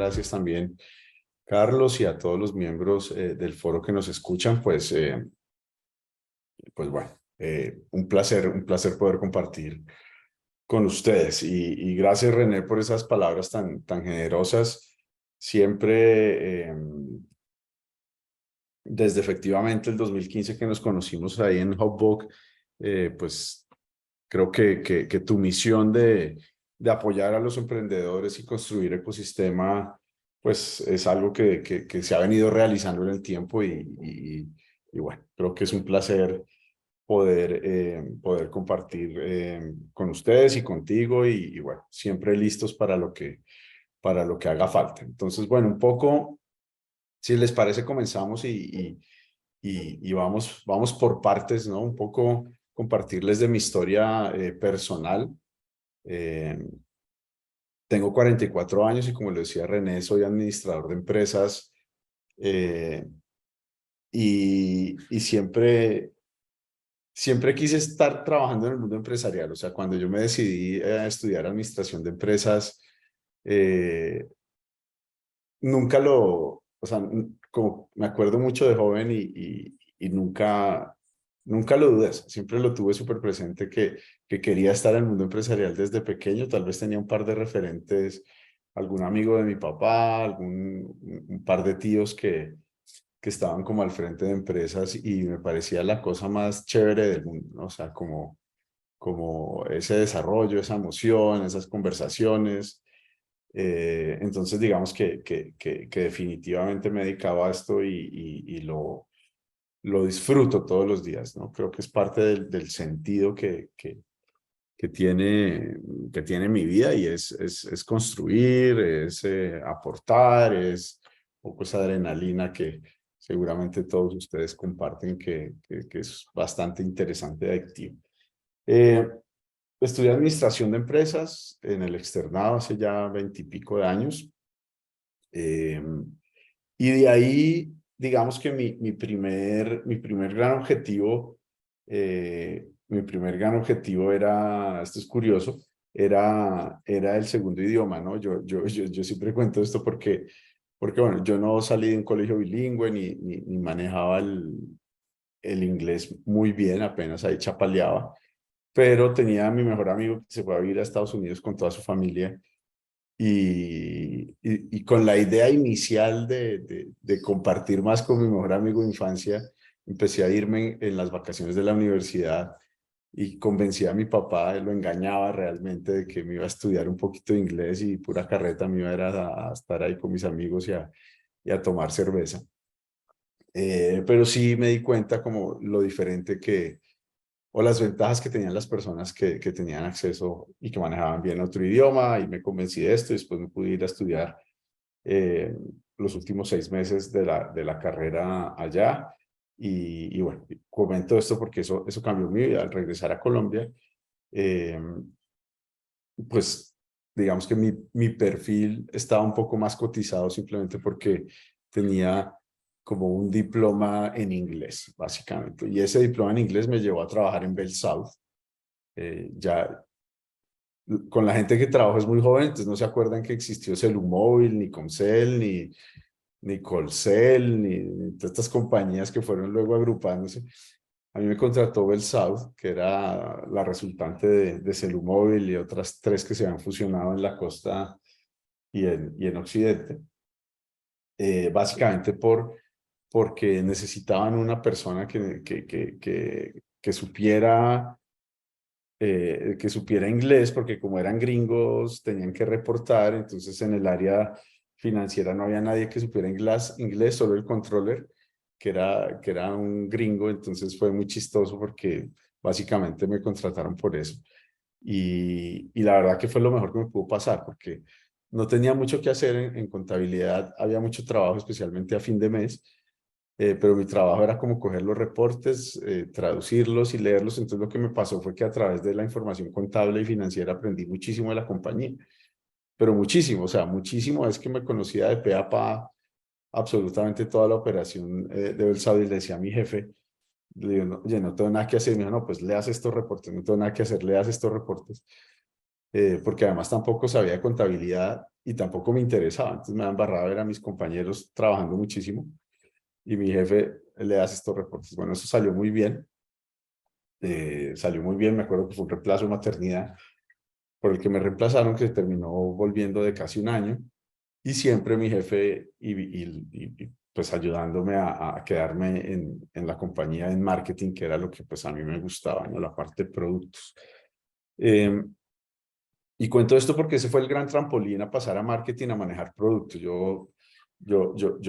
gracias también, Carlos, y a todos los miembros del foro que nos escuchan. Pues bueno, un placer poder compartir con ustedes. Y gracias, René, por esas palabras tan generosas. Siempre, desde efectivamente el 2015 que nos conocimos ahí en Hubbook, pues creo que tu misión de apoyar a los emprendedores y construir ecosistema, pues es algo que se ha venido realizando en el tiempo y bueno, creo que es un placer poder compartir con ustedes y contigo y bueno, siempre listos para lo que haga falta. Entonces, bueno, un poco, si les parece, comenzamos y vamos por partes, ¿no? Un poco compartirles de mi historia personal. Eh, Tengo 44 años y como lo decía René, soy administrador de empresas eh, y siempre quise estar trabajando en el mundo empresarial. O sea, cuando yo me decidí a estudiar administración de empresas, eh, nunca o sea, como me acuerdo mucho de joven y nunca lo dudé. Siempre lo tuve súper presente que quería estar en el mundo empresarial desde pequeño. Tal vez tenía un par de referentes, algún amigo de mi papá, un par de tíos que estaban como al frente de empresas y me parecía la cosa más chévere del mundo, ¿no? O sea, como ese desarrollo, esa emoción, esas conversaciones. Entonces, digamos que definitivamente me dedicaba a esto y lo disfruto todos los días, ¿no? Creo que es parte del sentido que tiene mi vida y es construir, es aportar, es un poco esa adrenalina que seguramente todos ustedes comparten que es bastante interesante y adictivo. Eh, Estudié administración de empresas en el externado hace ya 20 y pico de años. Eh, y de ahí, digamos que mi primer gran objetivo, mi primer gran objetivo era, esto es curioso, era el segundo idioma, ¿no? Yo siempre cuento esto porque, bueno, yo no salí de un colegio bilingüe ni manejaba el inglés muy bien, apenas ahí chapaleaba, pero tenía a mi mejor amigo que se fue a vivir a Estados Unidos con toda su familia y con la idea inicial de compartir más con mi mejor amigo de infancia, empecé a irme en las vacaciones de la universidad y convencí a mi papá, lo engañaba realmente de que me iba a estudiar un poquito de inglés y pura carreta me iba a ir a estar ahí con mis amigos y a tomar cerveza. Pero sí me di cuenta como lo diferente o las ventajas que tenían las personas que tenían acceso y que manejaban bien otro idioma y me convencí de esto y después me pude ir a estudiar eh, los últimos 6 meses de la carrera allá y bueno, comento esto porque eso cambió mi vida al regresar a Colombia. eh, pues digamos que mi perfil estaba un poco más cotizado simplemente porque tenía como un diploma en inglés, básicamente. Y ese diploma en inglés me llevó a trabajar en Bell South. Ya con la gente que trabaja es muy joven, entonces no se acuerdan que existió Celumóvil, ni Comcel, ni Colcel, ni todas estas compañías que fueron luego agrupándose. A mí me contrató Bell South, que era la resultante de Celumóvil y otras tres que se habían fusionado en la costa y en Occidente, básicamente porque necesitaban una persona que supiera inglés, porque como eran gringos tenían que reportar, entonces en el área financiera no había nadie que supiera inglés, solo el controller, que era un gringo, entonces fue muy chistoso porque básicamente me contrataron por eso. Y la verdad que fue lo mejor que me pudo pasar, porque no tenía mucho que hacer en contabilidad, había mucho trabajo, especialmente a fin de mes, pero mi trabajo era como coger los reportes, traducirlos y leerlos. Entonces lo que me pasó fue que a través de la información contable y financiera aprendí muchísimo de la compañía, pero muchísimo, o sea, muchísimo es que me conocía de pe a pa absolutamente toda la operación de Belsado y le decía a mi jefe, le digo, no, oye, no tengo nada que hacer, y me dijo, no, pues leas estos reportes, no tengo nada que hacer, leas estos reportes. porque además tampoco sabía de contabilidad y tampoco me interesaba. Entonces me embarraba ver a mis compañeros trabajando muchísimo y mi jefe le hace estos reportes. Bueno, eso salió muy bien, me acuerdo que fue un reemplazo de maternidad por el que me reemplazaron, que se terminó volviendo de casi un año, y siempre mi jefe pues ayudándome a quedarme en la compañía en marketing, que era lo que pues a mí me gustaba, ¿no? La parte de productos. Eh, y cuento esto porque ese fue el gran trampolín a pasar a marketing, a manejar productos. Yo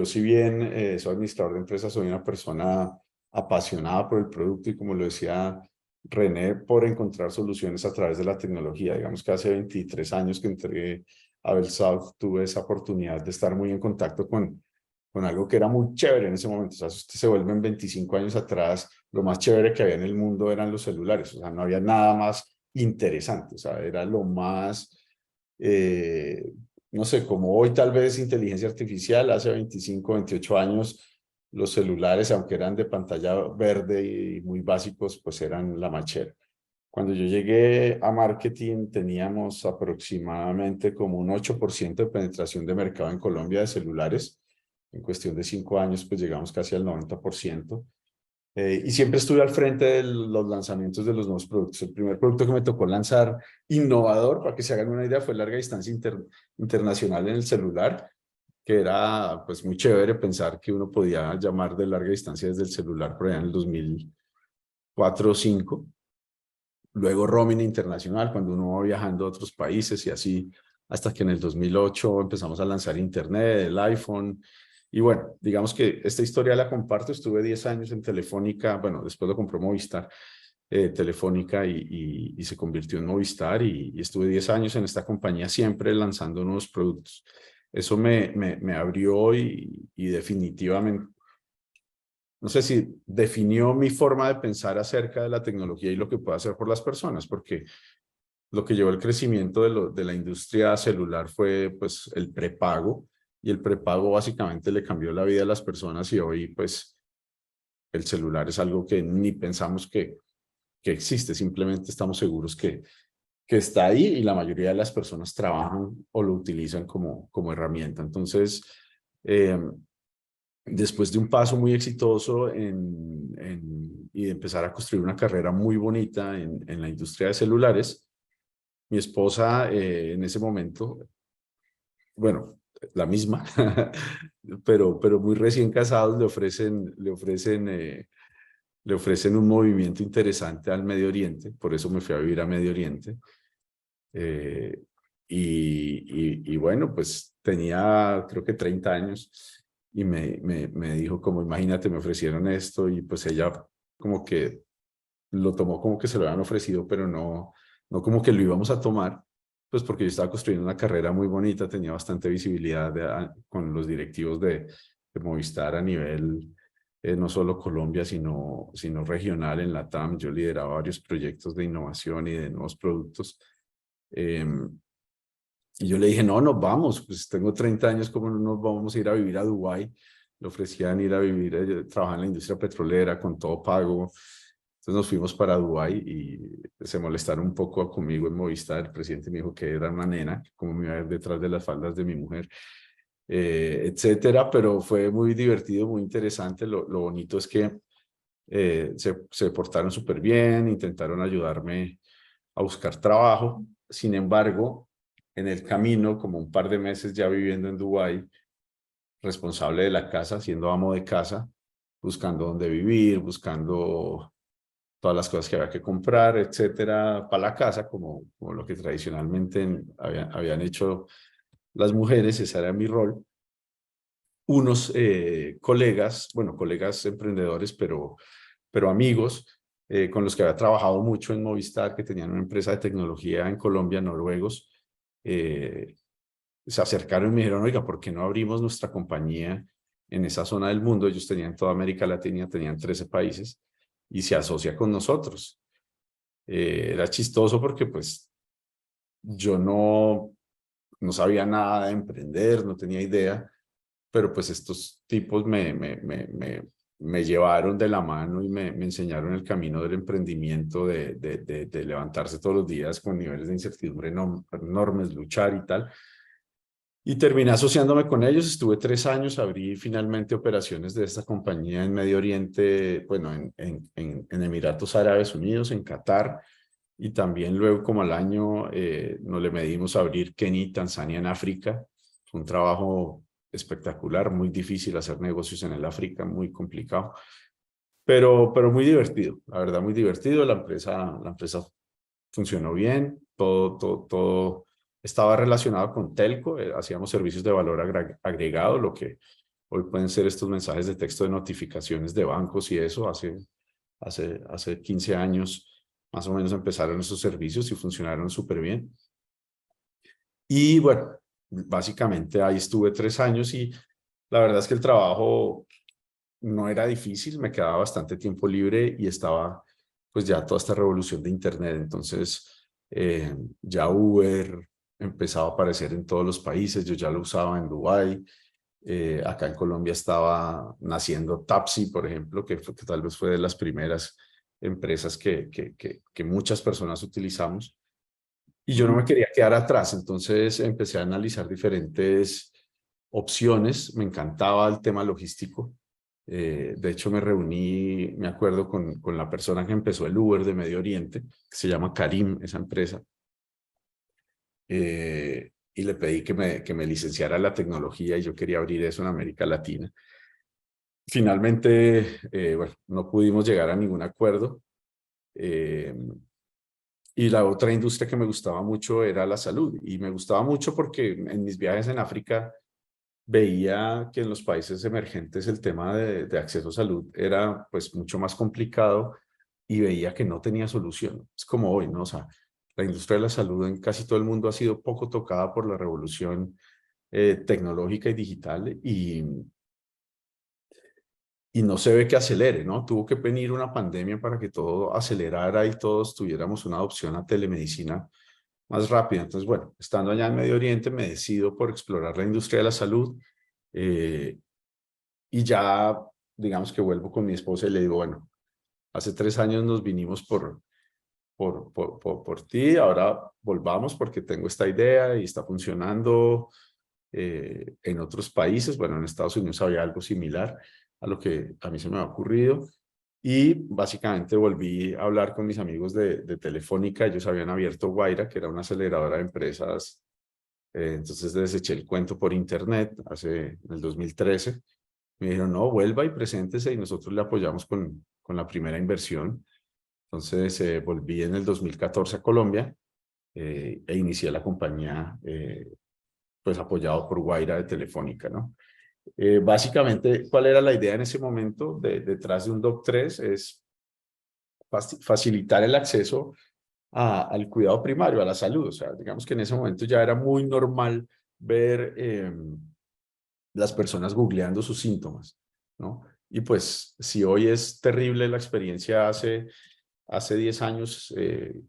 si bien soy administrador de empresas, soy una persona apasionada por el producto y como lo decía René, por encontrar soluciones a través de la tecnología. Digamos que hace 23 años que entré a BellSouth, tuve esa oportunidad de estar muy en contacto con algo que era muy chévere en ese momento. O sea, si usted se vuelve en 25 años atrás, lo más chévere que había en el mundo eran los celulares. O sea, no había nada más interesante. O sea, era lo más, eh, no sé, como hoy tal vez inteligencia artificial, hace 25, 28 años, los celulares, aunque eran de pantalla verde y muy básicos, pues eran la machera. Cuando yo llegué a marketing teníamos aproximadamente como un 8% de penetración de mercado en Colombia de celulares. En cuestión de 5 años, pues llegamos casi al 90%. Y siempre estuve al frente de los lanzamientos de los nuevos productos. El primer producto que me tocó lanzar innovador, para que se hagan una idea, fue larga distancia internacional en el celular, que era pues muy chévere pensar que uno podía llamar de larga distancia desde el celular por allá en el 2004 o 2005. Luego roaming internacional, cuando uno va viajando a otros países y así, hasta que en el 2008 empezamos a lanzar internet, el iPhone. Y bueno, digamos que esta historia la comparto. Estuve 10 años en Telefónica, bueno, después lo compró Movistar, Telefónica y se convirtió en Movistar y estuve 10 años en esta compañía siempre lanzando nuevos productos. Eso me abrió y definitivamente no sé si definió mi forma de pensar acerca de la tecnología y lo que puede hacer por las personas, porque lo que llevó al crecimiento de la industria celular fue pues el prepago, y el prepago básicamente le cambió la vida a las personas y hoy pues el celular es algo que ni pensamos que existe, simplemente estamos seguros que está ahí y la mayoría de las personas trabajan o lo utilizan como herramienta. Entonces, eh, después de un paso muy exitoso y de empezar a construir una carrera muy bonita en la industria de celulares, mi esposa en ese momento, bueno, la misma, pero muy recién casados le ofrecen un movimiento interesante al Medio Oriente, por eso me fui a vivir a Medio Oriente. Eh, y bueno, pues tenía creo que 30 años y me dijo como, imagínate, me ofrecieron esto y pues ella como que lo tomó como que se lo habían ofrecido, pero no como que lo íbamos a tomar, pues porque yo estaba construyendo una carrera muy bonita, tenía bastante visibilidad con los directivos de Movistar a nivel no solo Colombia, sino regional en LATAM. Yo lideraba varios proyectos de innovación y de nuevos productos. Y yo le dije, no, nos vamos, pues tengo 30 años, ¿cómo no nos vamos a ir a vivir a Dubái? Le ofrecían ir a vivir, trabajar en la industria petrolera con todo pago. Entonces nos fuimos para Dubái y se molestaron un poco conmigo en Movistar. El presidente me dijo que era una nena, como me iba a ver detrás de las faldas de mi mujer, etcétera. Pero fue muy divertido, muy interesante. Lo bonito es que se portaron súper bien, intentaron ayudarme a buscar trabajo. Sin embargo, en el camino, como un par de meses ya viviendo en Dubái, responsable de la casa, siendo amo de casa, buscando dónde vivir, buscando todas las cosas que había que comprar, etcétera, para la casa, como lo que tradicionalmente habían hecho las mujeres. Ese era mi rol. Unos colegas, bueno, colegas emprendedores, pero amigos con los que había trabajado mucho en Movistar, que tenían una empresa de tecnología en Colombia, noruegos, eh, se acercaron y me dijeron, oiga, ¿por qué no abrimos nuestra compañía en esa zona del mundo? Ellos tenían toda América Latina, tenían 13 países, y se asocia con nosotros. Era chistoso porque pues yo no sabía nada de emprender, no tenía idea, pero pues estos tipos me llevaron de la mano y me enseñaron el camino del emprendimiento, de levantarse todos los días con niveles de incertidumbre enormes, luchar y tal. Y terminé asociándome con ellos, estuve 3 años, abrí finalmente operaciones de esta compañía en Medio Oriente, bueno, en Emiratos Árabes Unidos, en Qatar, y también luego como al año nos le medimos a abrir Kenia y Tanzania en África. Fue un trabajo espectacular, muy difícil hacer negocios en el África, muy complicado, pero muy divertido, la verdad, muy divertido. La empresa funcionó bien, todo estaba relacionado con telco, hacíamos servicios de valor agregado, lo que hoy pueden ser estos mensajes de texto de notificaciones de bancos y eso. Hace 15 años más o menos empezaron esos servicios y funcionaron súper bien. Y bueno, básicamente ahí estuve 3 años y la verdad es que el trabajo no era difícil, me quedaba bastante tiempo libre y estaba pues ya toda esta revolución de Internet. Entonces ya Uber empezaba a aparecer en todos los países, yo ya lo usaba en Dubái. Acá en Colombia estaba naciendo Tapsi, por ejemplo, que tal vez fue de las primeras empresas que muchas personas utilizamos. Y yo no me quería quedar atrás, entonces empecé a analizar diferentes opciones. Me encantaba el tema logístico. De hecho, me reuní, me acuerdo, con la persona que empezó el Uber de Medio Oriente, que se llama Karim, esa empresa, y le pedí que me licenciara la tecnología y yo quería abrir eso en América Latina. Finalmente, bueno, no pudimos llegar a ningún acuerdo. Eh, Y la otra industria que me gustaba mucho era la salud. Y me gustaba mucho porque en mis viajes en África veía que en los países emergentes el tema de acceso a salud era pues mucho más complicado y veía que no tenía solución. Es como hoy, ¿no? O sea, la industria de la salud en casi todo el mundo ha sido poco tocada por la revolución tecnológica y digital y no se ve que acelere, ¿no? Tuvo que venir una pandemia para que todo acelerara y todos tuviéramos una adopción a telemedicina más rápida. Entonces, bueno, estando allá en Medio Oriente, me decido por explorar la industria de la salud eh, y ya, digamos que vuelvo con mi esposa y le digo, bueno, hace 3 años nos vinimos por ti, ahora volvamos porque tengo esta idea y está funcionando en otros países. Bueno, en Estados Unidos había algo similar a lo que a mí se me ha ocurrido. Y básicamente volví a hablar con mis amigos de Telefónica. Ellos habían abierto Guaira, que era una aceleradora de empresas. Entonces les eché el cuento por internet en el 2013. Me dijeron, no, vuelva y preséntese y nosotros le apoyamos con la primera inversión. Entonces volví en el 2014 a Colombia e inicié la compañía pues apoyado por Guaira de Telefónica, ¿no? Básicamente, ¿cuál era la idea en ese momento detrás de un DOC3? Es facilitar el acceso al cuidado primario, a la salud. O sea, digamos que en ese momento ya era muy normal ver las personas googleando sus síntomas, ¿no? Y pues si hoy es terrible la experiencia, hace 10 años,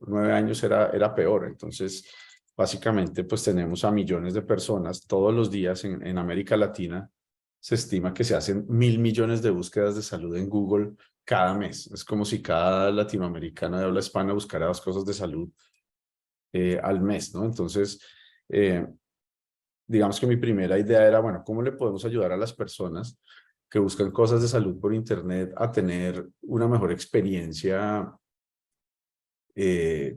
9 años era peor. Entonces, básicamente, pues tenemos a millones de personas todos los días en América Latina. Se estima que se hacen 1.000 millones de búsquedas de salud en Google cada mes. Es como si cada latinoamericano de habla hispana buscara 2 cosas de salud al mes, ¿no? Entonces, eh, digamos que mi primera idea era, bueno, ¿cómo le podemos ayudar a las personas que buscan cosas de salud por Internet a tener una mejor experiencia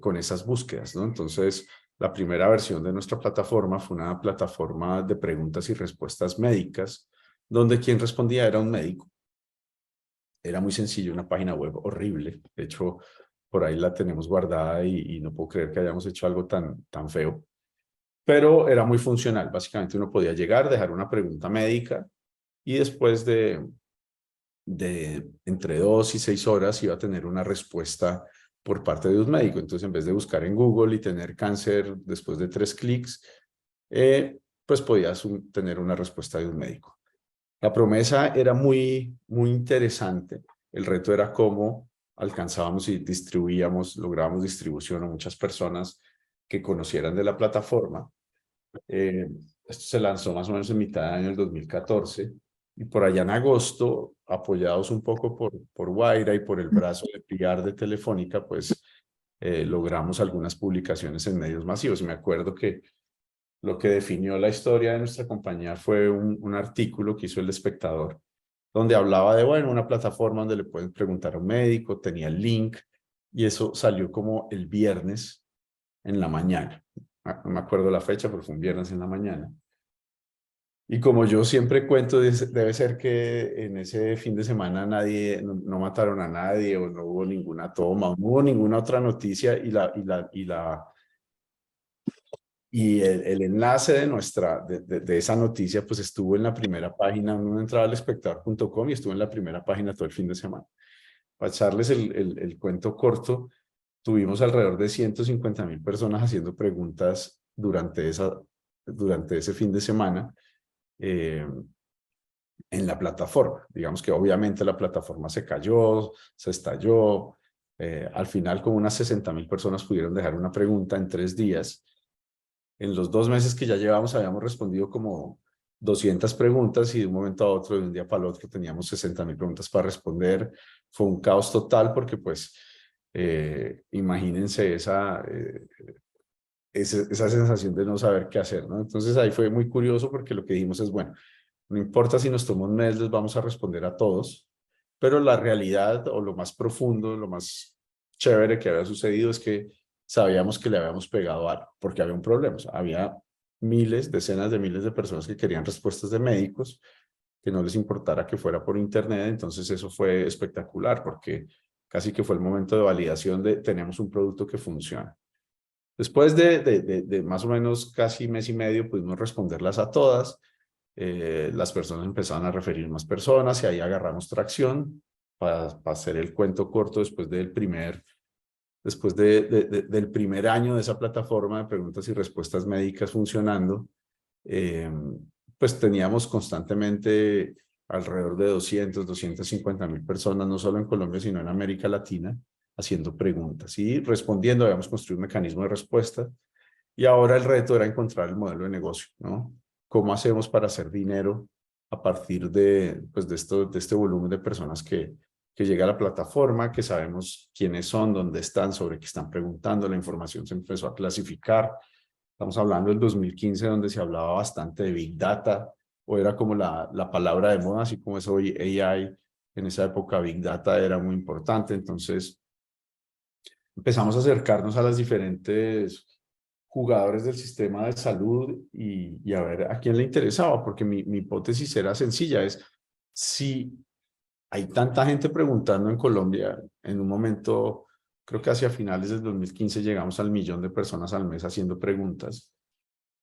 con esas búsquedas, ¿no? Entonces, la primera versión de nuestra plataforma fue una plataforma de preguntas y respuestas médicas, donde quien respondía era un médico. Era muy sencillo, una página web horrible. De hecho, por ahí la tenemos guardada y no puedo creer que hayamos hecho algo tan feo. Pero era muy funcional. Básicamente uno podía llegar, dejar una pregunta médica y después de entre 2 y 6 horas iba a tener una respuesta por parte de un médico. Entonces, en vez de buscar en Google y tener cáncer después de 3 clics, pues podías tener una respuesta de un médico. La promesa era muy interesante. El reto era cómo alcanzábamos y lográbamos distribución a muchas personas que conocieran de la plataforma. Esto se lanzó más o menos en mitad de año del 2014 Y por allá en agosto, apoyados un poco por Guaira y por el brazo de PR de Telefónica, pues logramos algunas publicaciones en medios masivos. Y me acuerdo que lo que definió la historia de nuestra compañía fue un artículo que hizo El Espectador, donde hablaba de, bueno, una plataforma donde le pueden preguntar a un médico, tenía el link, y eso salió como el viernes en la mañana. No me acuerdo la fecha, pero fue un viernes en la mañana. Y como yo siempre cuento, debe ser que en ese fin de semana no mataron a nadie o no hubo ninguna toma o no hubo ninguna otra noticia y el enlace de esa noticia pues estuvo en la primera página. Uno entraba al espectador.com y estuvo en la primera página todo el fin de semana. Para echarles el cuento corto, tuvimos alrededor de 150.000 personas haciendo preguntas durante ese fin de semana. Eh, en la plataforma. Digamos que obviamente la plataforma se cayó, se estalló. Al final, como unas 60.000 personas pudieron dejar una pregunta en 3 días. En los 2 meses que ya llevamos, habíamos respondido como 200 preguntas y de un momento a otro, de un día para el otro, teníamos 60.000 preguntas para responder. Fue un caos total porque, pues, imagínense esa sensación de no saber qué hacer, ¿no? Entonces ahí fue muy curioso porque lo que dijimos es, bueno, no importa si nos toma un mes, les vamos a responder a todos, pero la realidad o lo más profundo, lo más chévere que había sucedido es que sabíamos que le habíamos pegado algo, porque había un problema. O sea, había miles, decenas de miles de personas que querían respuestas de médicos, que no les importara que fuera por internet. Entonces eso fue espectacular porque casi que fue el momento de validación de tenemos un producto que funciona. Después de más o menos casi mes y medio pudimos responderlas a todas. Las personas empezaron a referir más personas y ahí agarramos tracción para hacer el cuento corto del primer año de esa plataforma de preguntas y respuestas médicas funcionando. eh, pues teníamos constantemente alrededor de 250.000 personas, no solo en Colombia, sino en América Latina, haciendo preguntas y respondiendo. Habíamos construido un mecanismo de respuesta y ahora el reto era encontrar el modelo de negocio, ¿no? ¿Cómo hacemos para hacer dinero a partir pues de este volumen de personas que llega a la plataforma, que sabemos quiénes son, dónde están, sobre qué están preguntando? La información se empezó a clasificar. Estamos hablando del 2015, donde se hablaba bastante de Big Data, o era como la palabra de moda, así como es hoy AI. En esa época Big Data era muy importante. Entonces empezamos a acercarnos a las diferentes jugadores del sistema de salud y a ver a quién le interesaba, porque mi hipótesis era sencilla, es si hay tanta gente preguntando en Colombia, en un momento, creo que hacia finales del 2015 llegamos al 1.000.000 de personas al mes haciendo preguntas.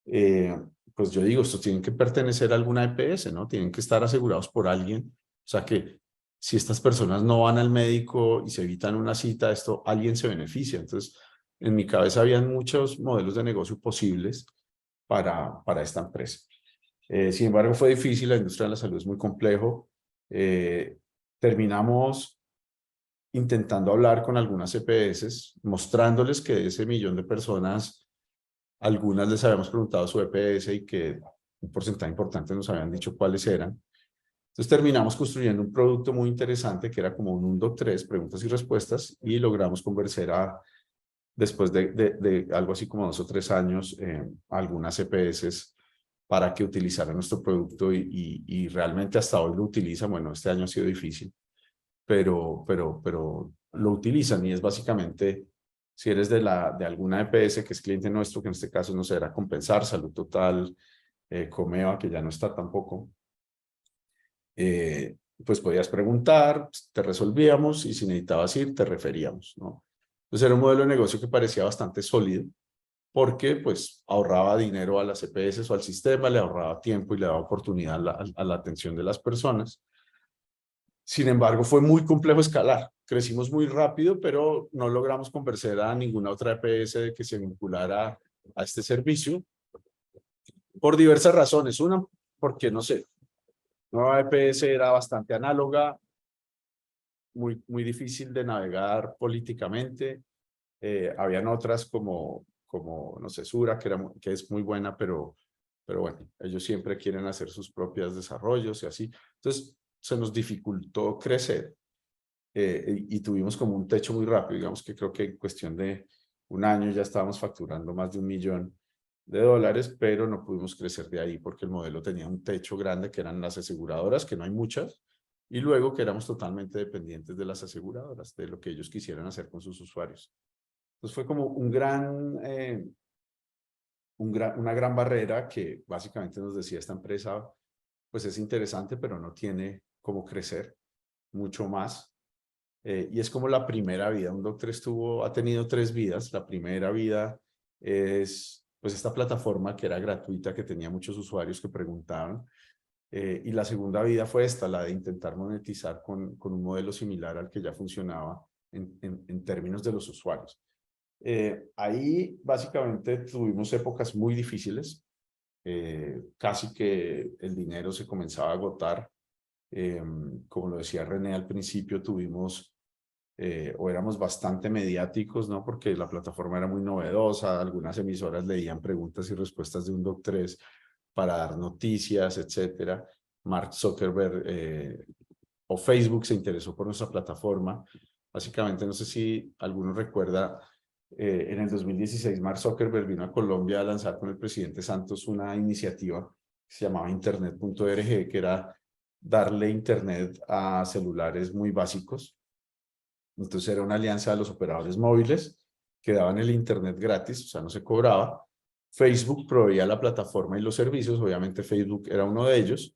eh, pues yo digo, estos tienen que pertenecer a alguna EPS, ¿no? Tienen que estar asegurados por alguien. O sea que si estas personas no van al médico y se evitan una cita, esto alguien se beneficia. Entonces, en mi cabeza habían muchos modelos de negocio posibles para esta empresa. Sin embargo, fue difícil. La industria de la salud es muy complejo. Terminamos intentando hablar con algunas EPS, mostrándoles que ese 1.000.000 de personas, algunas les habíamos preguntado su EPS y que un porcentaje importante nos habían dicho cuáles eran. Entonces terminamos construyendo un producto muy interesante que era como un 1, 2, 3, preguntas y respuestas, y logramos convencer después de algo así como 2 o 3 años, algunas EPS para que utilizaran nuestro producto y realmente hasta hoy lo utilizan. Bueno, este año ha sido difícil, pero lo utilizan, y es básicamente, si eres de alguna EPS que es cliente nuestro, que en este caso no será Compensar, Salud Total, Comeva, que ya no está tampoco, pues podías preguntar, te resolvíamos, y si necesitabas ir, te referíamos, ¿no? Entonces era un modelo de negocio que parecía bastante sólido, porque pues ahorraba dinero a las EPS o al sistema, le ahorraba tiempo y le daba oportunidad a la atención de las personas. Sin embargo, fue muy complejo escalar. Crecimos muy rápido, pero no logramos convencer a ninguna otra EPS de que se vinculara a este servicio por diversas razones. Una, porque no sé, nueva EPS era bastante análoga, muy difícil de navegar políticamente. Habían otras como, no sé, Sura, que es muy buena, pero pero bueno, ellos siempre quieren hacer sus propios desarrollos y así. Entonces, se nos dificultó crecer y tuvimos como un techo muy rápido. Digamos que creo que en cuestión de un año ya estábamos facturando más de $1.000.000, pero no pudimos crecer de ahí porque el modelo tenía un techo grande que eran las aseguradoras, que no hay muchas, y luego que éramos totalmente dependientes de las aseguradoras, de lo que ellos quisieran hacer con sus usuarios. Entonces fue como una gran barrera que básicamente nos decía esta empresa, pues es interesante, pero no tiene cómo crecer mucho más. Y es como la primera vida. Un doctor ha tenido 3 vidas. La primera vida es pues esta plataforma que era gratuita, que tenía muchos usuarios que preguntaban. Y la segunda vida fue esta, la de intentar monetizar con un modelo similar al que ya funcionaba en términos de los usuarios. Ahí básicamente tuvimos épocas muy difíciles, casi que el dinero se comenzaba a agotar. Como lo decía René al principio, tuvimos o éramos bastante mediáticos, ¿no? Porque la plataforma era muy novedosa, algunas emisoras leían preguntas y respuestas de un Doc3 para dar noticias, etcétera. Mark Zuckerberg o Facebook se interesó por nuestra plataforma. Básicamente, no sé si alguno recuerda, en el 2016 Mark Zuckerberg vino a Colombia a lanzar con el presidente Santos una iniciativa que se llamaba Internet.org, que era darle internet a celulares muy básicos. Entonces era una alianza de los operadores móviles que daban el internet gratis, o sea, no se cobraba. Facebook proveía la plataforma y los servicios, obviamente Facebook era uno de ellos,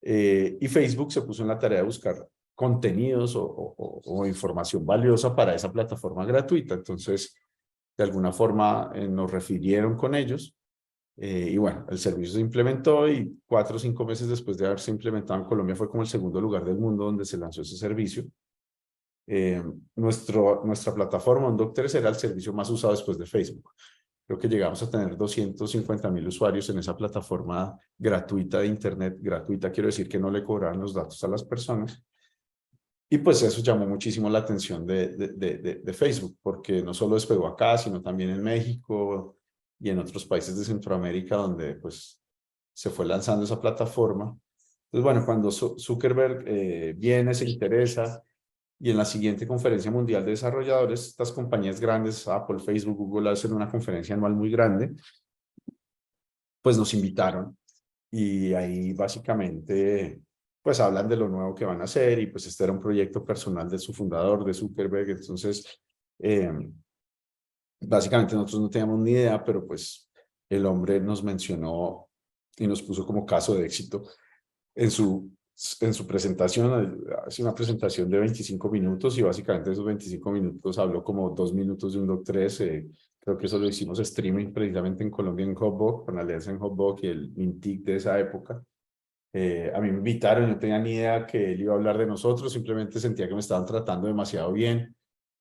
y Facebook se puso en la tarea de buscar contenidos o información valiosa para esa plataforma gratuita. Entonces, de alguna forma nos refirieron con ellos y bueno, el servicio se implementó y 4 o 5 meses después de haberse implementado en Colombia fue como el segundo lugar del mundo donde se lanzó ese servicio. Nuestra plataforma, un Doc3, era el servicio más usado después de Facebook. Creo que llegamos a tener 250.000 usuarios en esa plataforma gratuita de Internet. Gratuita quiero decir que no le cobraban los datos a las personas. Y pues eso llamó muchísimo la atención de Facebook, porque no solo despegó acá, sino también en México y en otros países de Centroamérica, donde pues se fue lanzando esa plataforma. Entonces, bueno, cuando Zuckerberg viene, se interesa, y en la siguiente conferencia mundial de desarrolladores, estas compañías grandes, Apple, Facebook, Google, hacen una conferencia anual muy grande, pues nos invitaron y ahí básicamente pues hablan de lo nuevo que van a hacer y pues este era un proyecto personal de su fundador, de Zuckerberg. Entonces básicamente nosotros no teníamos ni idea, pero pues el hombre nos mencionó y nos puso como caso de éxito en su presentación. Hace una presentación de 25 minutos y básicamente esos 25 minutos habló como 2 minutos de un Doc3. Creo que eso lo hicimos streaming precisamente en Colombia, en Hotbox, con la alianza en Hotbox y el Mintic de esa época. A mí me invitaron, yo no tenía ni idea que él iba a hablar de nosotros, simplemente sentía que me estaban tratando demasiado bien.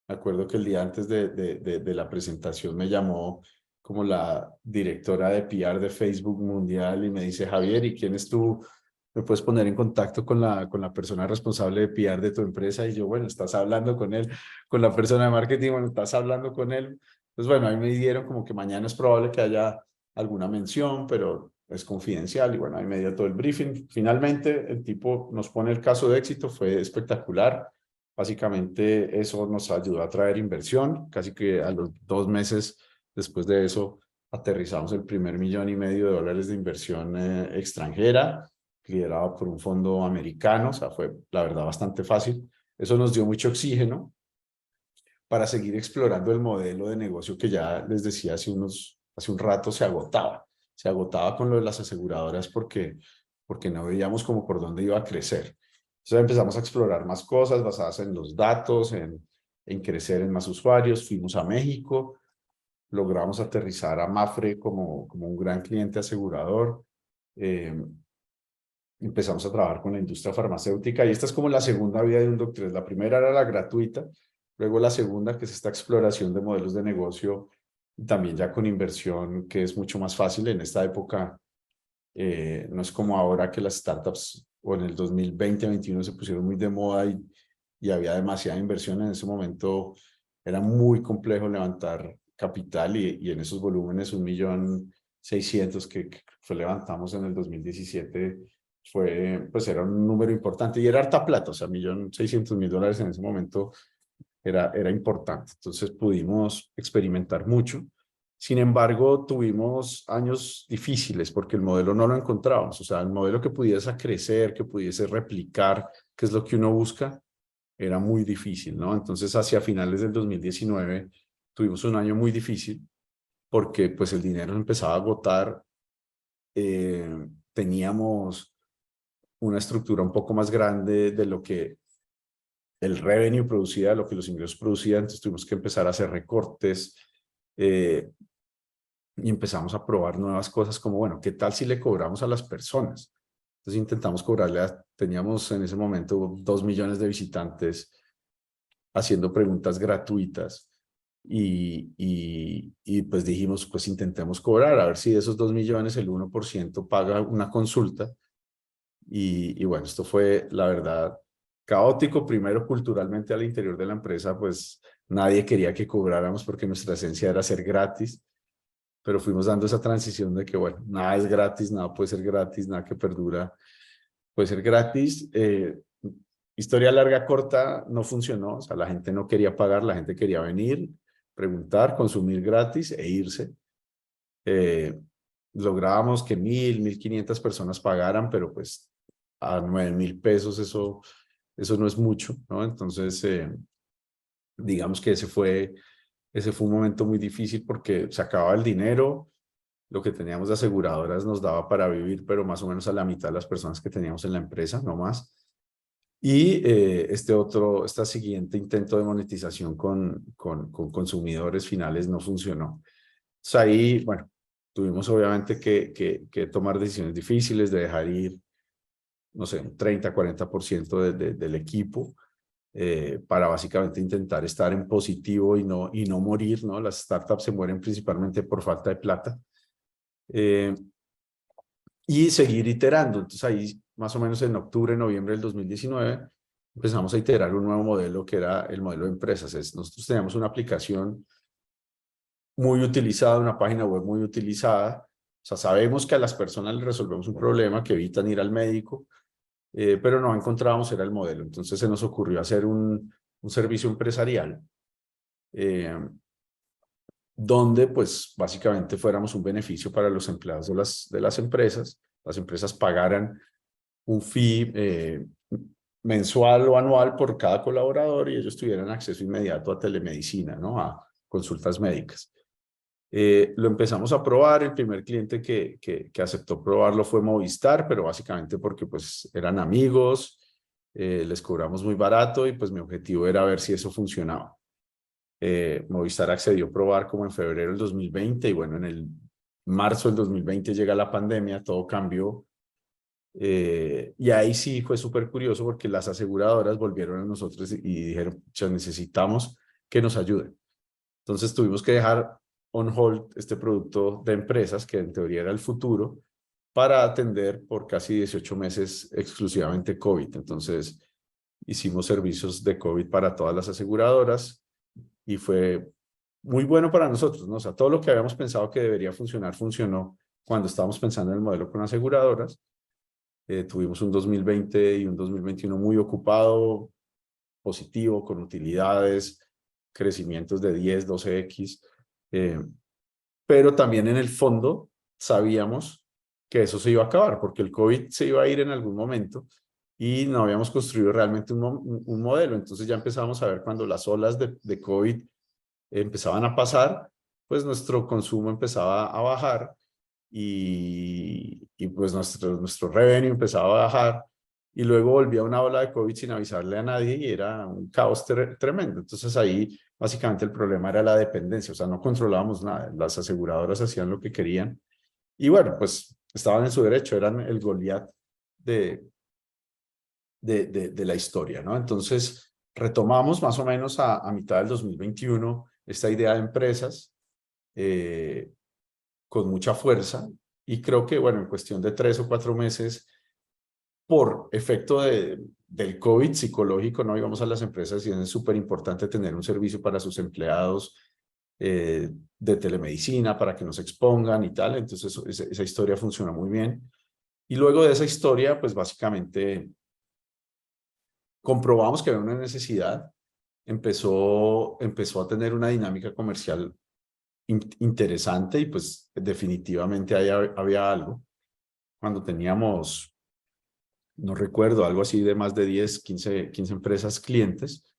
Me acuerdo que el día antes de la presentación me llamó como la directora de PR de Facebook Mundial y me dice: Javier, ¿y quién es tú? ¿Me puedes poner en contacto con la persona responsable de PR de tu empresa? Y yo, bueno, estás hablando con él, con la persona de marketing, bueno, estás hablando con él. Pues bueno, ahí me dieron como que mañana es probable que haya alguna mención, pero es confidencial. Y bueno, ahí me dio todo el briefing. Finalmente, el tipo nos pone el caso de éxito, fue espectacular. Básicamente, eso nos ayudó a traer inversión. Casi que a los 2 meses después de eso, aterrizamos el primer $1.500.000 de inversión extranjera, liderado por un fondo americano. O sea, fue la verdad bastante fácil. Eso nos dio mucho oxígeno para seguir explorando el modelo de negocio que ya les decía hace un rato se agotaba. Se agotaba con lo de las aseguradoras porque no veíamos como por dónde iba a crecer. Entonces empezamos a explorar más cosas basadas en los datos, en crecer en más usuarios. Fuimos a México, logramos aterrizar a Mapfre como un gran cliente asegurador. Empezamos a trabajar con la industria farmacéutica y esta es como la segunda vida de un Doc3. La primera era la gratuita, luego la segunda, que es esta exploración de modelos de negocio, también ya con inversión, que es mucho más fácil en esta época. No es como ahora que las startups o en el 2020-2021 se pusieron muy de moda y había demasiada inversión. En ese momento era muy complejo levantar capital y en esos volúmenes 600 que fue, levantamos en el 2017, pues era un número importante y era harta plata, o sea, 1.600.000 dólares en ese momento era importante. Entonces pudimos experimentar mucho. Sin embargo, tuvimos años difíciles porque el modelo no lo encontrábamos. O sea, el modelo que pudiese crecer, que pudiese replicar, que es lo que uno busca, era muy difícil, ¿no? Entonces, hacia finales del 2019, tuvimos un año muy difícil porque pues el dinero empezaba a agotar. Teníamos una estructura un poco más grande de lo que el revenue producía, de lo que los ingresos producían, entonces tuvimos que empezar a hacer recortes y empezamos a probar nuevas cosas como, bueno, ¿qué tal si le cobramos a las personas? Entonces intentamos cobrarle, teníamos en ese momento 2 millones de visitantes haciendo preguntas gratuitas y pues dijimos, pues intentemos cobrar, a ver si de esos 2 millones el 1% paga una consulta. Y bueno, esto fue, la verdad, caótico. Primero, culturalmente al interior de la empresa, pues nadie quería que cobráramos porque nuestra esencia era ser gratis, pero fuimos dando esa transición de que, bueno, nada es gratis, nada puede ser gratis, nada que perdura puede ser gratis. Historia larga, corta, no funcionó. O sea, la gente no quería pagar, la gente quería venir, preguntar, consumir gratis e irse. Lográbamos que 1.500 personas pagaran, pero pues a 9.000 pesos eso no es mucho, ¿no? Entonces, digamos que ese fue un momento muy difícil porque se acababa el dinero, lo que teníamos de aseguradoras nos daba para vivir, pero más o menos a la mitad de las personas que teníamos en la empresa, no más. Y este siguiente intento de monetización con consumidores finales no funcionó. Entonces ahí, bueno, tuvimos obviamente que tomar decisiones difíciles de dejar ir, no sé, un 30-40% del equipo para básicamente intentar estar en positivo y no morir, ¿no? Las startups se mueren principalmente por falta de plata. Y seguir iterando. Entonces ahí, más o menos en octubre, noviembre del 2019, empezamos a iterar un nuevo modelo que era el modelo de empresas. Nosotros teníamos una aplicación muy utilizada, una página web muy utilizada. O sea, sabemos que a las personas les resolvemos un problema, que evitan ir al médico, pero no encontrábamos era el modelo. Entonces se nos ocurrió hacer un servicio empresarial donde pues básicamente fuéramos un beneficio para los empleados de las empresas pagaran un fee mensual o anual por cada colaborador y ellos tuvieran acceso inmediato a telemedicina, ¿no? A consultas médicas. Lo empezamos a probar, el primer cliente que aceptó probarlo fue Movistar, pero básicamente porque pues eran amigos, les cobramos muy barato y pues mi objetivo era ver si eso funcionaba. Movistar accedió a probar como en febrero del 2020 y bueno, en el marzo del 2020 llega la pandemia, todo cambió. Y ahí sí fue súper curioso porque las aseguradoras volvieron a nosotros y dijeron, ya necesitamos que nos ayuden. Entonces tuvimos que dejar on hold este producto de empresas que en teoría era el futuro para atender por casi 18 meses exclusivamente COVID. Entonces hicimos servicios de COVID para todas las aseguradoras y fue muy bueno para nosotros, ¿no? O sea, todo lo que habíamos pensado que debería funcionar, funcionó cuando estábamos pensando en el modelo con aseguradoras. Tuvimos un 2020 y un 2021 muy ocupado, positivo, con utilidades, crecimientos de 10, 12x, pero también en el fondo sabíamos que eso se iba a acabar, porque el COVID se iba a ir en algún momento y no habíamos construido realmente un modelo. Entonces ya empezamos a ver cuando las olas de COVID empezaban a pasar, pues nuestro consumo empezaba a bajar y pues nuestro revenue empezaba a bajar y luego volvía una ola de COVID sin avisarle a nadie y era un caos tremendo. Entonces ahí básicamente el problema era la dependencia, o sea, no controlábamos nada, las aseguradoras hacían lo que querían y bueno, pues estaban en su derecho, eran el Goliat de, de la historia, ¿no? Entonces retomamos más o menos a mitad del 2021 esta idea de empresas con mucha fuerza y creo que, bueno, en cuestión de 3 o 4 meses, por efecto del COVID psicológico, no íbamos a las empresas y es súper importante tener un servicio para sus empleados, de telemedicina para que nos expongan y tal. Entonces esa historia funciona muy bien. Y luego de esa historia, pues básicamente comprobamos que había una necesidad, empezó a tener una dinámica comercial interesante y pues definitivamente ahí había algo. Cuando teníamos, no recuerdo, algo así de más de 10, 15 empresas clientes,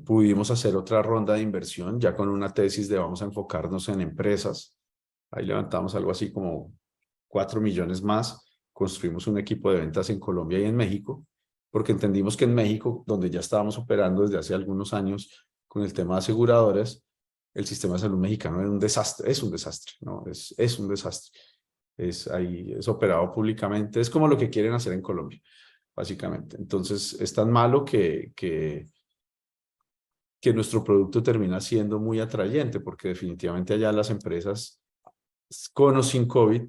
pudimos hacer otra ronda de inversión ya con una tesis de vamos a enfocarnos en empresas. Ahí levantamos algo así como 4 millones más. Construimos un equipo de ventas en Colombia y en México, porque entendimos que en México, donde ya estábamos operando desde hace algunos años con el tema de aseguradoras, el sistema de salud mexicano era un desastre, es un desastre, ¿no? Es un desastre. Ahí es operado públicamente, es como lo que quieren hacer en Colombia, básicamente. Entonces, es tan malo que nuestro producto termina siendo muy atrayente, porque definitivamente allá las empresas, con o sin COVID,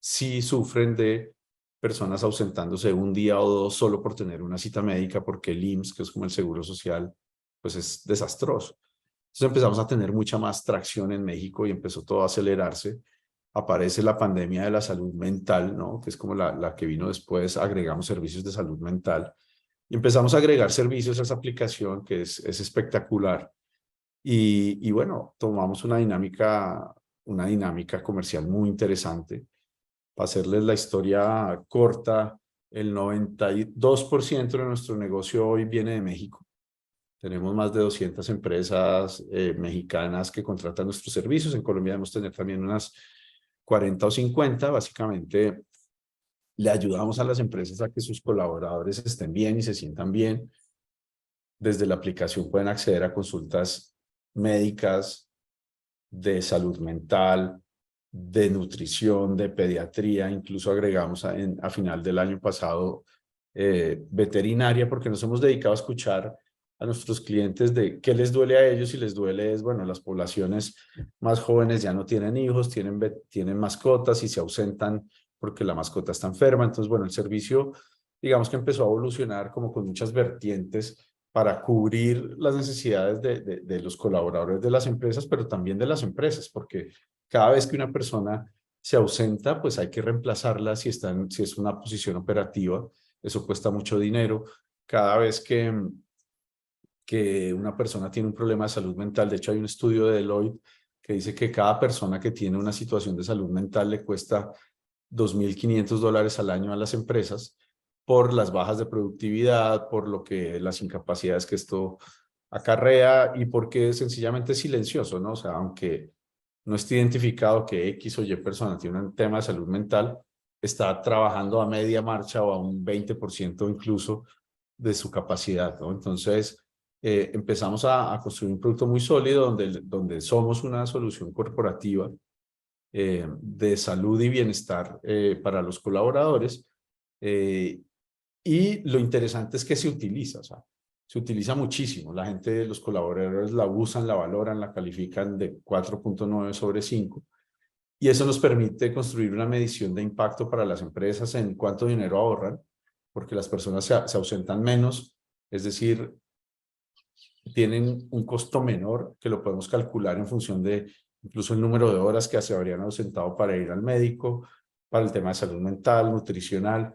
sí sufren de personas ausentándose un día o dos solo por tener una cita médica, porque el IMSS, que es como el seguro social, pues es desastroso. Entonces empezamos a tener mucha más tracción en México y empezó todo a acelerarse. Aparece la pandemia de la salud mental, ¿no? Que es como la que vino después. Agregamos servicios de salud mental y empezamos a agregar servicios a esa aplicación que es espectacular. Y bueno, tomamos una dinámica comercial muy interesante. Para hacerles la historia corta, el 92% de nuestro negocio hoy viene de México. Tenemos más de 200 empresas mexicanas que contratan nuestros servicios. En Colombia debemos tener también unas 40 o 50. Básicamente, le ayudamos a las empresas a que sus colaboradores estén bien y se sientan bien. Desde la aplicación pueden acceder a consultas médicas, de salud mental, de nutrición, de pediatría. Incluso agregamos a final del año pasado veterinaria, porque nos hemos dedicado a escuchar a nuestros clientes de qué les duele a ellos. Y les duele es, bueno, las poblaciones más jóvenes ya no tienen hijos, tienen mascotas y se ausentan porque la mascota está enferma. Entonces, bueno, el servicio, digamos que empezó a evolucionar como con muchas vertientes para cubrir las necesidades de los colaboradores de las empresas, pero también de las empresas, porque cada vez que una persona se ausenta, pues hay que reemplazarla si es una posición operativa. Eso cuesta mucho dinero. Cada vez que una persona tiene un problema de salud mental, de hecho hay un estudio de Deloitte que dice que cada persona que tiene una situación de salud mental le cuesta $2.500 al año a las empresas por las bajas de productividad, por las incapacidades que esto acarrea y porque sencillamente es silencioso, ¿no? O sea, aunque no esté identificado que X o Y persona tiene un tema de salud mental, está trabajando a media marcha o a un 20% incluso de su capacidad, ¿no? Entonces, empezamos a construir un producto muy sólido donde somos una solución corporativa de salud y bienestar para los colaboradores. Y lo interesante es que se utiliza, o sea, se utiliza muchísimo. La gente, los colaboradores la usan, la valoran, la califican de 4.9 sobre 5. Y eso nos permite construir una medición de impacto para las empresas en cuánto dinero ahorran, porque las personas se ausentan menos, es decir, tienen un costo menor que lo podemos calcular en función de incluso el número de horas que se habrían ausentado para ir al médico, para el tema de salud mental, nutricional.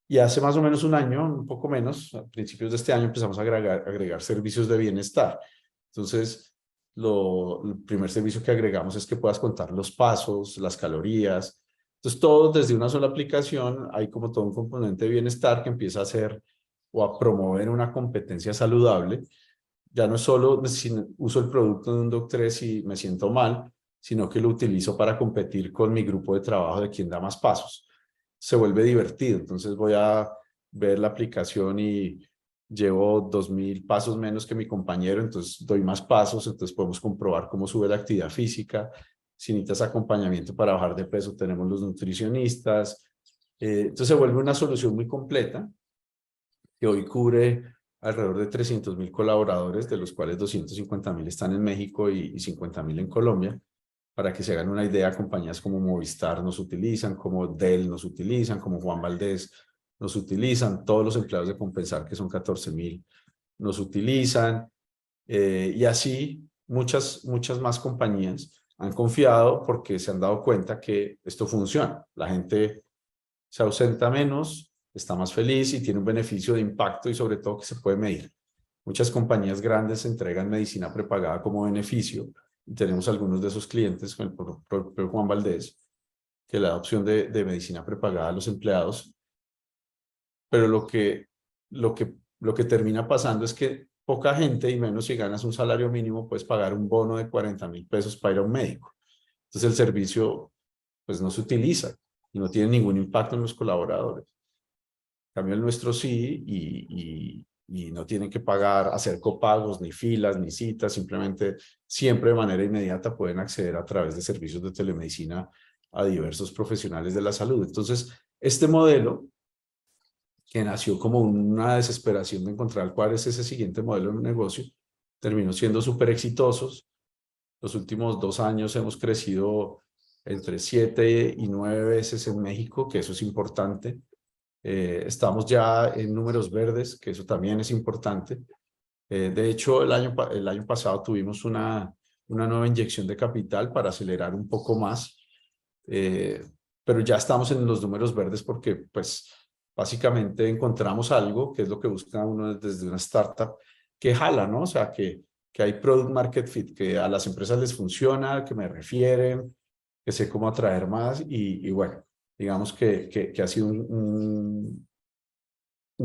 Y hace más o menos un año, un poco menos, a principios de este año empezamos a agregar servicios de bienestar. Entonces, el primer servicio que agregamos es que puedas contar los pasos, las calorías. Entonces, todo desde una sola aplicación, hay como todo un componente de bienestar que empieza a hacer o a promover una competencia saludable. Ya no es solo si uso el producto de un Doc3 y me siento mal, sino que lo utilizo para competir con mi grupo de trabajo de quién da más pasos. Se vuelve divertido. Entonces voy a ver la aplicación y llevo 2.000 pasos menos que mi compañero, entonces doy más pasos, entonces podemos comprobar cómo sube la actividad física. Si necesitas acompañamiento para bajar de peso, tenemos los nutricionistas. Entonces se vuelve una solución muy completa que hoy cubre alrededor de 300.000 colaboradores, de los cuales 250.000 están en México y 50.000 en Colombia. Para que se hagan una idea, compañías como Movistar nos utilizan, como Dell nos utilizan, como Juan Valdez nos utilizan, todos los empleados de Compensar, que son 14.000, nos utilizan, y así muchas más compañías han confiado porque se han dado cuenta que esto funciona. La gente se ausenta menos, está más feliz y tiene un beneficio de impacto y sobre todo que se puede medir. Muchas compañías grandes entregan medicina prepagada como beneficio y tenemos algunos de esos clientes, con el propio Juan Valdés, que le da opción de medicina prepagada a los empleados, pero lo que termina pasando es que poca gente, y menos si ganas un salario mínimo, puedes pagar un bono de 40.000 pesos para ir a un médico. Entonces el servicio pues no se utiliza y no tiene ningún impacto en los colaboradores. En cambio el nuestro sí, y no tienen que pagar, hacer copagos, ni filas, ni citas, simplemente siempre de manera inmediata pueden acceder a través de servicios de telemedicina a diversos profesionales de la salud. Entonces, este modelo, que nació como una desesperación de encontrar cuál es ese siguiente modelo de negocio, terminó siendo súper exitosos. Los últimos 2 años hemos crecido entre 7 y 9 veces en México, que eso es importante. Estamos ya en números verdes, que eso también es importante. De hecho, el año pasado tuvimos una nueva inyección de capital para acelerar un poco más, eh, pero ya estamos en los números verdes porque, pues, básicamente encontramos algo, que es lo que busca uno desde una startup, que jala, ¿no? O sea, que hay product market fit, que a las empresas les funciona, que me refieren, que sé cómo atraer más y bueno, digamos que ha sido un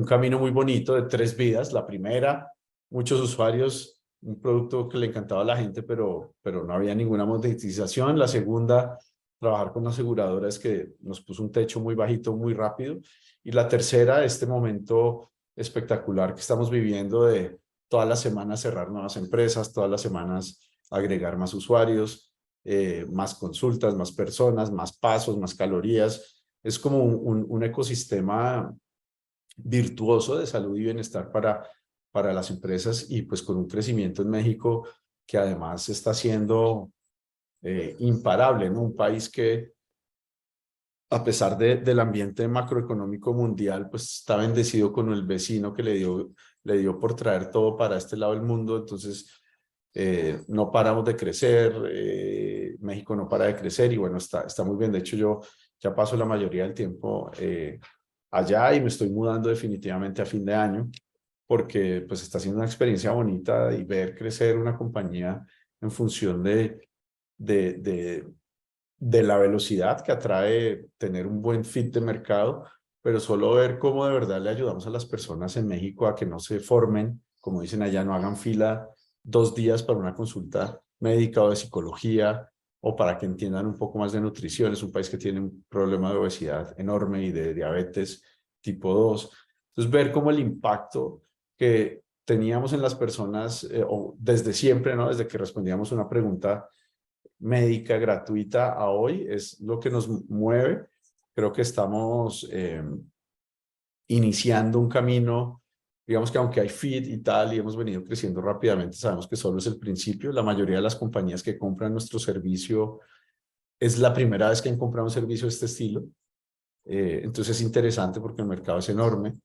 camino muy bonito de 3 vidas. La primera, muchos usuarios, un producto que le encantaba a la gente, pero no había ninguna monetización. La segunda, trabajar con aseguradoras que nos puso un techo muy bajito, muy rápido. Y la tercera, este momento espectacular que estamos viviendo de todas las semanas cerrar nuevas empresas, todas las semanas agregar más usuarios, más consultas, más personas, más pasos, más calorías. Es como un ecosistema virtuoso de salud y bienestar para las empresas y pues con un crecimiento en México que además está siendo imparable, ¿no? Un país que a pesar del ambiente macroeconómico mundial, pues está bendecido con el vecino que le dio por traer todo para este lado del mundo. Entonces, no paramos de crecer, México no para de crecer y bueno, está muy bien. De hecho, yo ya paso la mayoría del tiempo allá y me estoy mudando definitivamente a fin de año porque pues está siendo una experiencia bonita y ver crecer una compañía en función de, de, de la velocidad que atrae tener un buen fit de mercado, pero solo ver cómo de verdad le ayudamos a las personas en México a que no se formen, como dicen allá, no hagan fila 2 días para una consulta médica o de psicología, o para que entiendan un poco más de nutrición. Es un país que tiene un problema de obesidad enorme y de diabetes tipo 2. Entonces, ver cómo el impacto que teníamos en las personas, o desde siempre, ¿no? Desde que respondíamos una pregunta médica gratuita a hoy, es lo que nos mueve. Creo que estamos iniciando un camino, digamos que aunque hay feed y tal, y hemos venido creciendo rápidamente, sabemos que solo es el principio. La mayoría de las compañías que compran nuestro servicio es la primera vez que han comprado un servicio de este estilo. Entonces es interesante porque el mercado es enorme.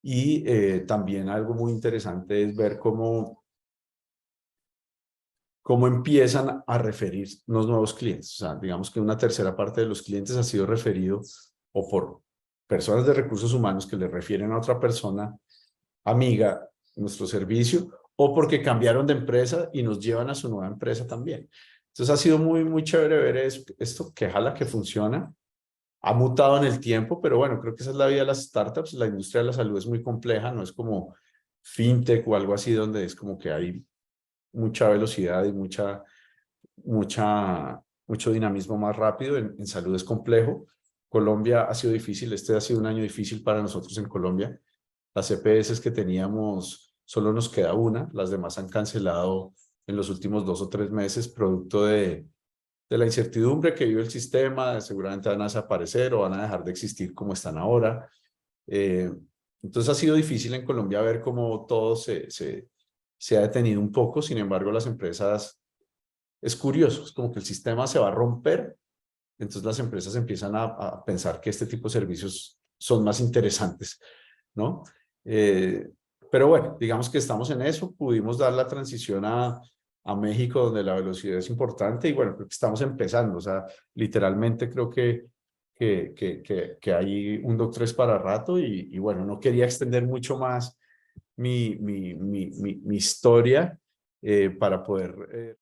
Y también algo muy interesante es ver cómo empiezan a referir los nuevos clientes. O sea, digamos que una tercera parte de los clientes ha sido referido o por personas de recursos humanos que le refieren a otra persona amiga nuestro servicio, o porque cambiaron de empresa y nos llevan a su nueva empresa también. Entonces ha sido muy chévere ver esto que jala, que funciona. Ha mutado en el tiempo, pero bueno, creo que esa es la vida de las startups. La industria de la salud es muy compleja, no es como fintech o algo así donde es como que hay mucha velocidad y mucho dinamismo más rápido. En salud es complejo. Colombia ha sido difícil, este ha sido un año difícil para nosotros en Colombia. Las EPS que teníamos, solo nos queda una, las demás han cancelado en los últimos 2 o 3 meses, producto de la incertidumbre que vive el sistema. Seguramente van a desaparecer o van a dejar de existir como están ahora. Entonces ha sido difícil en Colombia ver cómo todo se ha detenido un poco. Sin embargo, las empresas, es curioso, es como que el sistema se va a romper, entonces las empresas empiezan a pensar que este tipo de servicios son más interesantes, ¿no? Eh, pero bueno, digamos que estamos en eso, pudimos dar la transición a México, donde la velocidad es importante, y bueno, creo que estamos empezando, o sea, literalmente creo que hay un Doc 3 para rato, y bueno, no quería extender mucho más mi historia para poder